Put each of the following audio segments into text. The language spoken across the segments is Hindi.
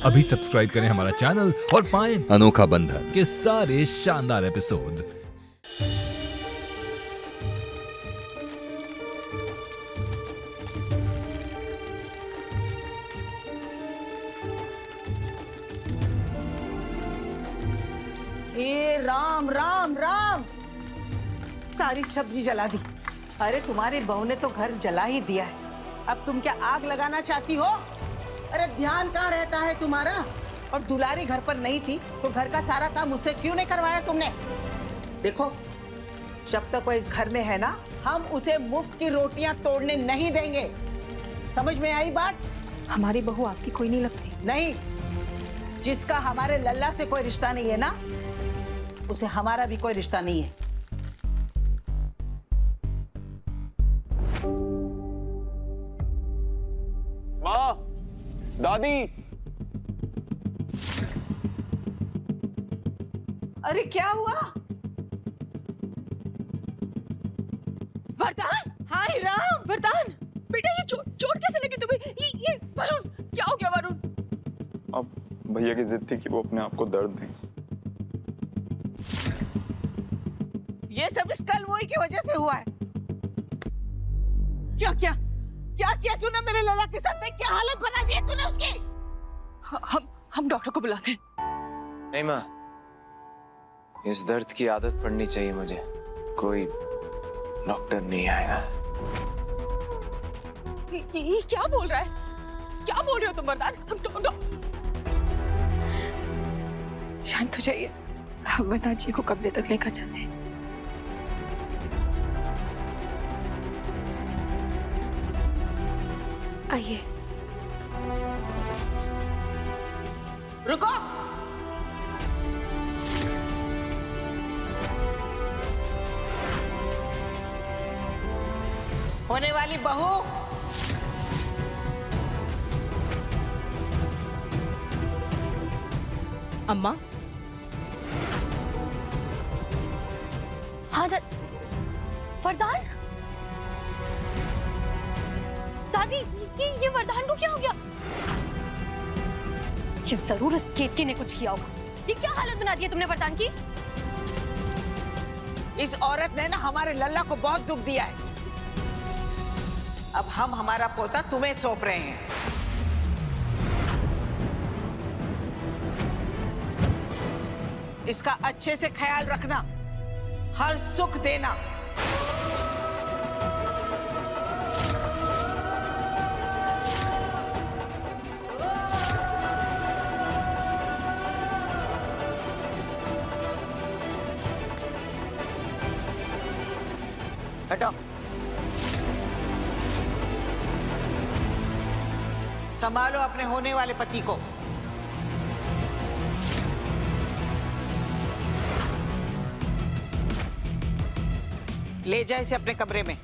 अभी सब्सक्राइब करें हमारा चैनल और पाएं अनोखा बंधन के सारे शानदार एपिसोड्स। ए राम राम राम, सारी सब्जी जला दी। अरे तुम्हारी बहू ने तो घर जला ही दिया है, अब तुम क्या आग लगाना चाहती हो? अरे ध्यान कहाँ रहता है तुम्हारा? और दुलारी घर पर नहीं थी तो घर का सारा काम मुझसे क्यों नहीं करवाया तुमने? देखो, जब तक वो इस घर में है ना, हम उसे मुफ्त की रोटियां तोड़ने नहीं देंगे। समझ में आई बात? हमारी बहू आपकी कोई नहीं लगती। नहीं, जिसका हमारे लल्ला से कोई रिश्ता नहीं है ना, उसे हमारा भी कोई रिश्ता नहीं है। माँ, दादी, अरे क्या हुआ? वरदान, हाय राम। वरदान, बेटा ये चोट कैसे लगी तुम्हें? ये वरुण, क्या हो गया वरुण? अब भैया की जिद थी कि वो अपने आप को दर्द दें। ये सब इस कलमोई की वजह से हुआ है। क्या क्या क्या किया तूने मेरे लला के साथ? में क्या हालत बना दी है तूने उसकी? हम डॉक्टर को बुलाते हैं। नहीं माँ, इस दर्द की आदत पड़नी चाहिए मुझे। कोई डॉक्टर नहीं आएगा। ये क्या बोल रहा है? क्या बोल रहे हो तुम वरदान? शांत हो जाइए, हम वरदान जी को कमरे तक लेकर जाते हैं। आइए। रुको, होने वाली बहू, अम्मा। हाँ वरदान, दादी, ये वरदान को क्या हो गया? ये जरूर इस केतकी ने कुछ किया होगा। ये क्या हालत बना दी है तुमने वरदान की? इस औरत ने ना हमारे लल्ला को बहुत दुख दिया है। अब हम हमारा पोता तुम्हें सौंप रहे हैं। इसका अच्छे से ख्याल रखना, हर सुख देना। हटो, संभालो अपने होने वाले पति को। ले जाए इसे अपने कमरे में।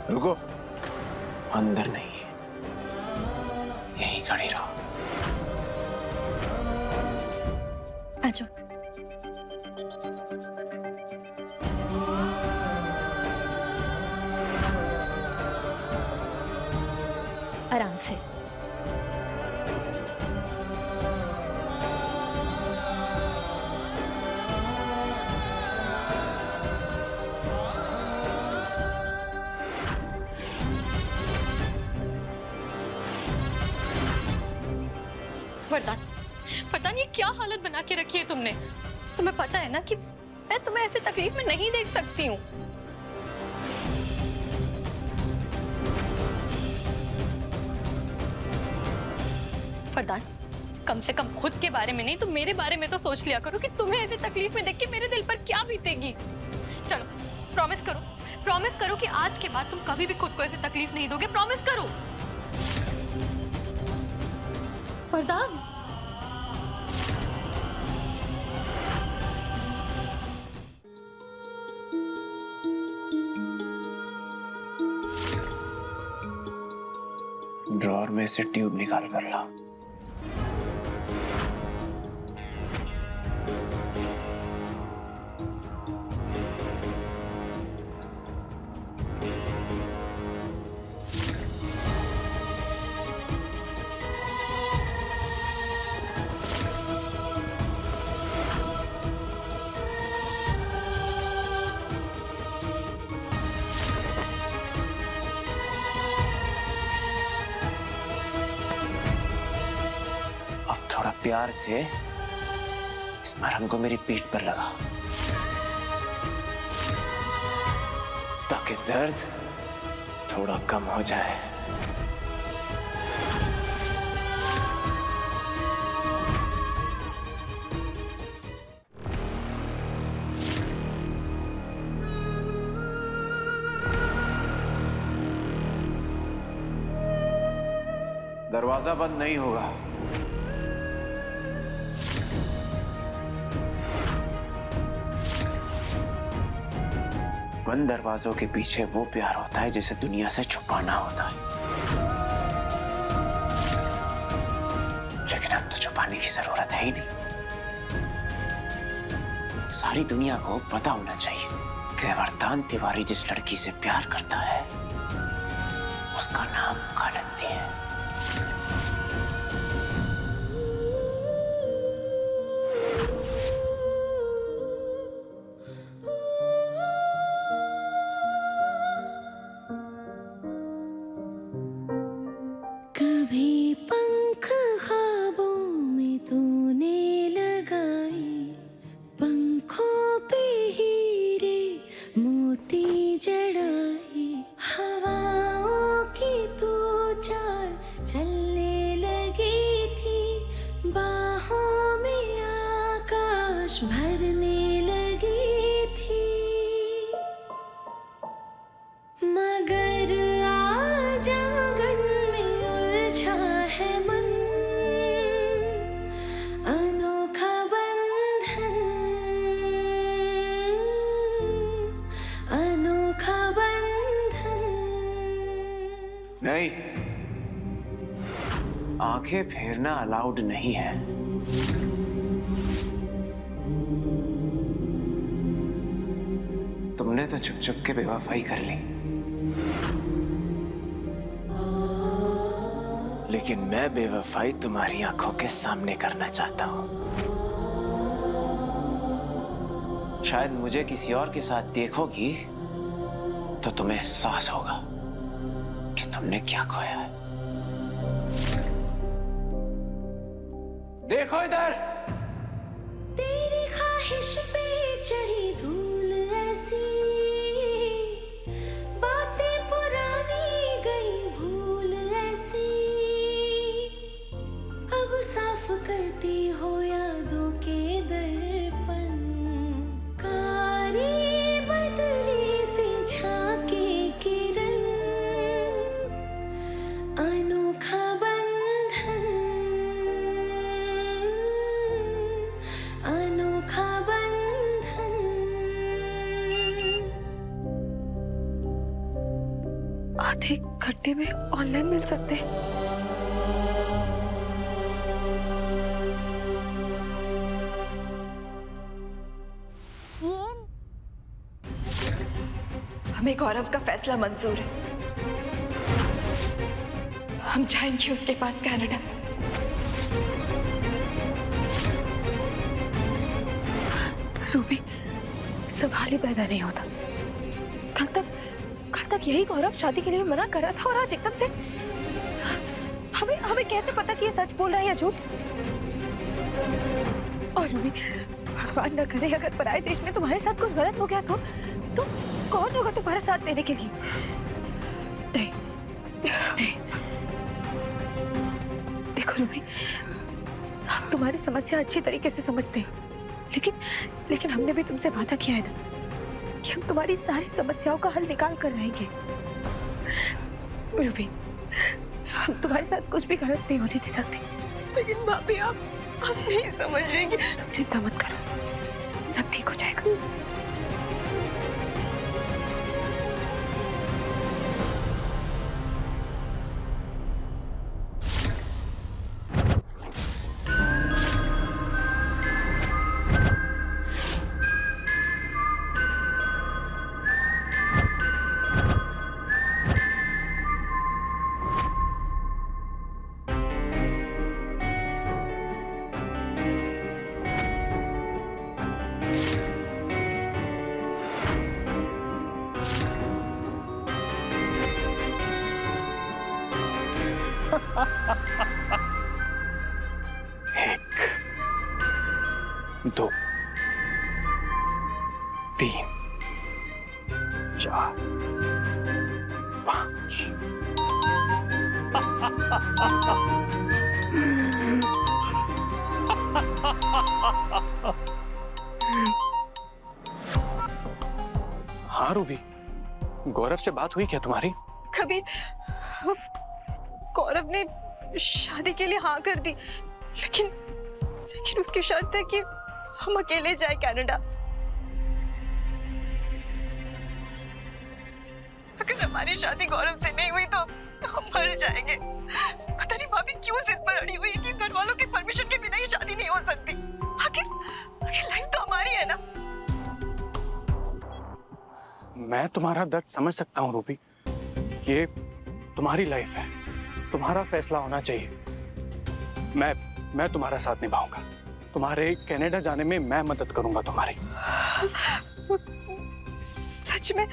रुको, अंदर नहीं, यहीं खड़ी रहो। आजो। आराम से। वरदान, वरदान, ये क्या हालत बना के रखी है तुमने? तुम्हें पता है ना कि मैं तुम्हें ऐसे तकलीफ में नहीं देख सकती हूँ। वरदान, कम से कम खुद के बारे में नहीं तो मेरे बारे में तो सोच लिया करो कि तुम्हें ऐसे तकलीफ में देख के मेरे दिल पर क्या बीतेगी। चलो प्रॉमिस करो कि आज के बाद तुम कभी भी खुद को ऐसे तकलीफ नहीं दोगे। प्रॉमिस करो वरदान। ड्रॉअर में से ट्यूब निकाल कर ला। थोड़ा प्यार से इस मरहम को मेरी पीठ पर लगा ताकि दर्द थोड़ा कम हो जाए। दरवाजा बंद नहीं होगा। बंद दरवाजों के पीछे वो प्यार होता है जिसे दुनिया से छुपाना होता है, लेकिन अब तो छुपाने की जरूरत है ही नहीं। सारी दुनिया को पता होना चाहिए कि वरदान तिवारी जिस लड़की से प्यार करता है उसका नाम कालंती है। कभी पंख ख्वाबों में तूने लगाए, पंखों पे हीरे मोती जड़ाए, हवाओं की तू चाल चलने लगी थी, बाहों में आकाश भरने लगी थी, मगर आज आंगन में उलझा है मन, अनोखा बंधन, अनोखा बंधन। नहीं, आंखें फेरना अलाउड नहीं है। तुमने तो छुप छुप के बेवफाई कर ली, लेकिन मैं बेवफाई तुम्हारी आंखों के सामने करना चाहता हूं। शायद मुझे किसी और के साथ देखोगी तो तुम्हें एहसास होगा कि तुमने क्या खोया है। देखो इधर। तेरी ख्वाहिश पे चढ़ी धूल ऐसी, बातें पुरानी गई भूल ऐसी, अब साफ करती हो यादों के दर्पण, कारी बदरी से झांके किरण, अनोखा बंधन, अनोखा बंधन। आधे घंटे में ऑनलाइन मिल सकते हैं। हमें गौरव का फैसला मंजूर है। हम जाएंगे उसके पास कनाडा। रूबी, सवाल ही पैदा नहीं होता। कल तक यही गौरव शादी के लिए मना कर रहा था और आज एकदम से हमें हमें कैसे पता कि ये सच बोल रहा है या झूठ? और रूबी, भगवान न करे अगर पराये देश में तुम्हारे साथ कुछ गलत हो गया तो कौन होगा तुम्हारा साथ देने के लिए? नहीं, नहीं। देखो रूबी, हम तुम्हारी समस्या अच्छी तरीके से समझते हैं, लेकिन हमने भी तुमसे वादा किया है ना कि हम तुम्हारी सारी समस्याओं का हल निकाल कर रहेंगे। रूबी, हम तुम्हारे साथ कुछ भी गलत नहीं होने दे सकते। लेकिन भाभी, आप नहीं समझ रही कि... तुम चिंता मत करो, सब ठीक हो जाएगा। एक, दो, तीन, चार, पांच। हाँ रूबी, गौरव से बात हुई क्या तुम्हारी? कबीर, गौरव ने शादी के लिए हाँ कर दी, लेकिन उसकी शर्त है कि हम अकेले जाए कनाडा। अगर हमारी शादी गौरव से नहीं हुई तो हम मर जाएंगे। पता नहीं भाभी क्यों जिद पर अड़ी हुई है कि घर वालों की परमिशन के बिना ही शादी नहीं हो सकती। आखिर लाइफ तो हमारी है ना। मैं तुम्हारा दर्द समझ सकता हूँ रूबी, ये तुम्हारी लाइफ है, तुम्हारा फैसला होना चाहिए। मैं तुम्हारा साथ निभाऊंगा, तुम्हारे कनाडा जाने में मैं मदद करूंगा तुम्हारी। सच में?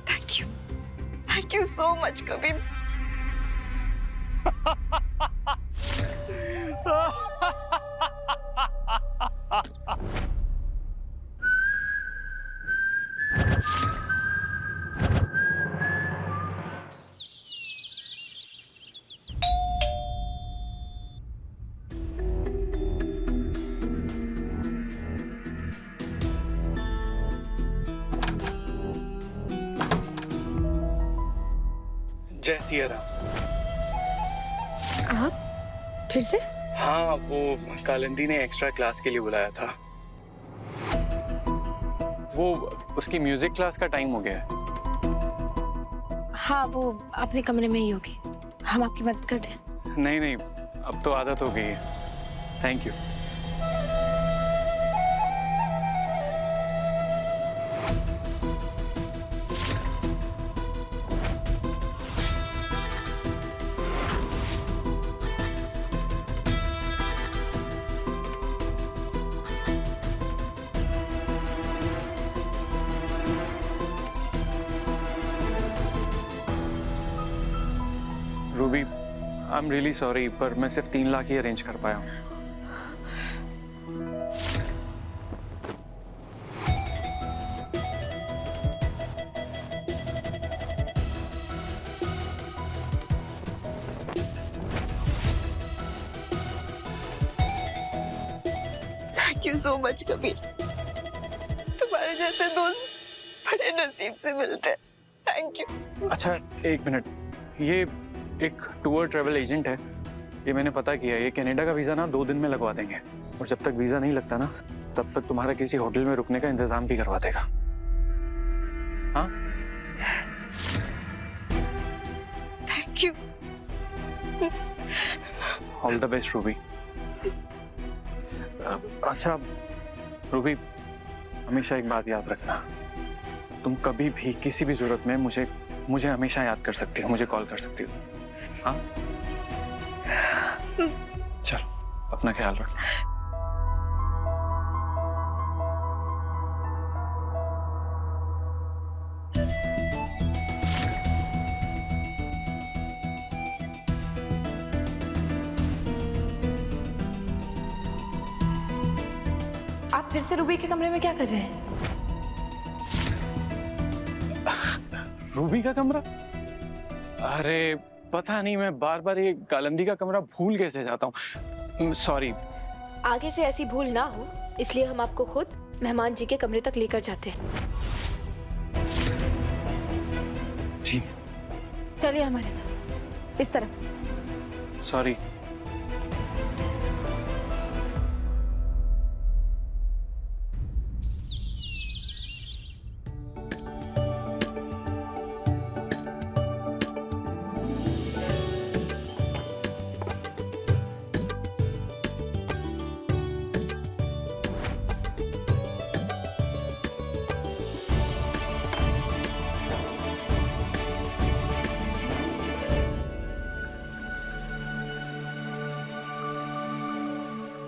Thank you so much Kabir. जय सिया राम। आप फिर से? हाँ, वो कालिंदी ने एक्स्ट्रा क्लास के लिए बुलाया था। वो उसकी म्यूजिक क्लास का टाइम हो गया है। हाँ, वो अपने कमरे में ही होगी, हम आपकी मदद कर दें? नहीं, अब तो आदत हो गई है। Thank you. Ruby, I am really sorry, पर मैं सिर्फ 3 लाख ही अरेंज कर पाया हूँ। Thank you so much Kabir, तुम्हारे जैसे दोस्त बड़े नसीब से मिलते हैं। Thank you. अच्छा, 1 मिनट, ये एक टूर ट्रैवल एजेंट है, ये मैंने पता किया। ये कनाडा का वीज़ा ना 2 दिन में लगवा देंगे, और जब तक वीज़ा नहीं लगता ना, तब तक तुम्हारा किसी होटल में रुकने का इंतजाम भी करवा देगा। हाँ, thank you. All the best Ruby. अच्छा रूबी, हमेशा एक बात याद रखना, तुम कभी भी किसी भी जरूरत में मुझे हमेशा याद कर सकती हो, मुझे कॉल कर सकती हो। हाँ, चलो, अपना ख्याल रखना। आप फिर से रूबी के कमरे में क्या कर रहे हैं? रूबी का कमरा? अरे पता नहीं, मैं बार बार ये गालंदी का कमरा भूल कैसे जाता हूँ। सॉरी। आगे से ऐसी भूल ना हो, इसलिए हम आपको खुद मेहमान जी के कमरे तक लेकर जाते हैं। जी। चलिए हमारे साथ, इस तरफ। सॉरी।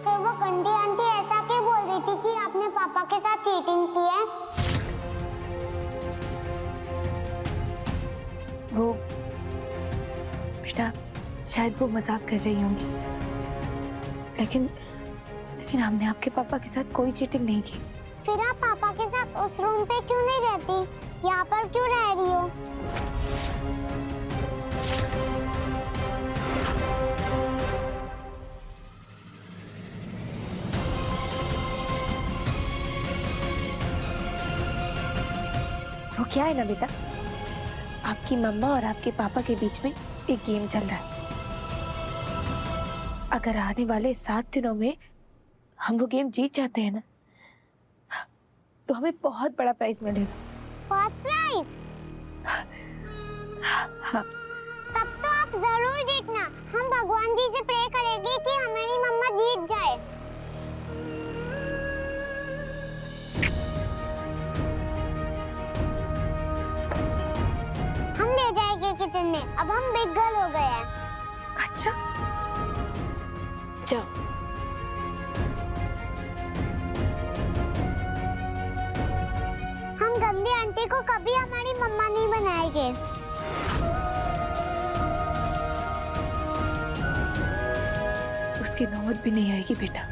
फिर वो गंदी आंटी ऐसा क्यों बोल रही थी कि आपने पापा के साथ चीटिंग की है? वो बेटा, शायद वो मजाक कर रही होंगी, लेकिन हमने आपके पापा के साथ कोई चीटिंग नहीं की। फिर आप पापा के साथ उस रूम पे क्यों नहीं रहती? यहाँ पर क्यों रह रही हो? वो क्या है ना बेटा, आपकी मम्मा और आपके पापा के बीच में एक गेम चल रहा है। अगर आने वाले 7 दिनों में हम वो गेम जीत जाते हैं ना, तो हमें बहुत बड़ा प्राइज मिलेगा। First prize? हाँ। तब तो आप जरूर जीतना। हम भगवान जी से प्रे करेंगे कि हमारी मम्मा जीत जाए। हम ले जाएंगे किचन में। अब हम बिग गर्ल हो गए हैं। अच्छा, जाओ। हम गंदी आंटी को कभी हमारी मम्मा नहीं बनाएंगे। उसकी नौबत भी नहीं आएगी बेटा।